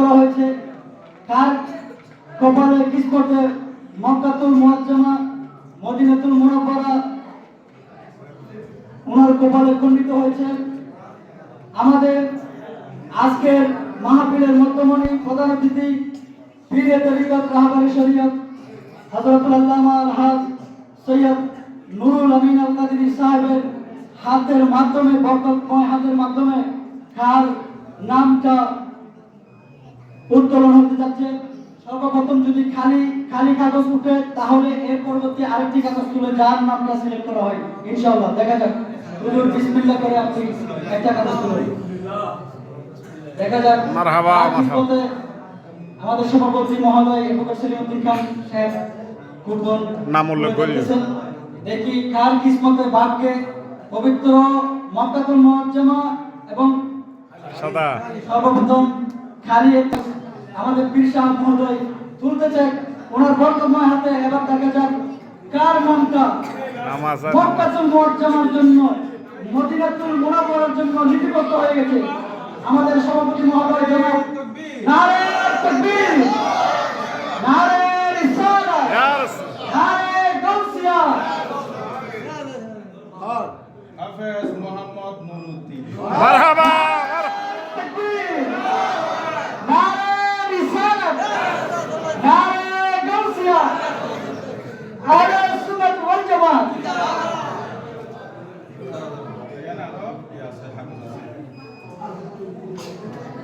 করা হয়েছে। কার কপালে কিসমতে মক্কাতুল মুআজ্জামা মদিনাতুল মুনাওয়ারা ওনার কপালে খণ্ডিত হয়েছে। আমাদের আজকের মাহফিলের মধ্যমণি প্রধান অতিথি পীরে তরিকত রাহবারে শরীয়ত হযরতুল আল্লামা আলহাজ সৈয়দ নুরুল আমিন আল কাদেরী সাহেবের হাতের মাধ্যমে, বরকতময় হাতের মাধ্যমে কার নামটা উত্তোলন হতে যাচ্ছে। সর্বপ্রথম যদি খালি কাগজ উঠে তাহলে এর পরবর্তী আরেকটি কাগজ তুলে যার নামটা সিলেক্ট করা হয় ইনশাআল্লাহ। দেখা যাক, হুজুর বিসমিল্লাহ করে আপনি একটা কাগজ তুলে দেখা যাক। মারহাবা। আমাদের সভাপতি মহোদয় এডভোকেট সেলিমউদ্দিন খান সাহেব কুরবান নাম উল্লেখ করেছেন। দেখি কার কিসমতে ভাগ্যে পবিত্র মক্কাতুল মুআজ্জামা এবং সদা সর্বপ্রথম খালি আমাদের পীর সাহেব মহোদয় তুলতে চাই ওনার বরকতময় হাতে। এবার দেখা যাক কার নামটা মক্কাতুল মুআজ্জামার জন্য, মদিনাতুল মুনাওয়ারার জন্য লিপিবদ্ধ হয়ে গেছে। আমাদের সভাপতি মহোদয় জনাব নারে তাকবীর, নারে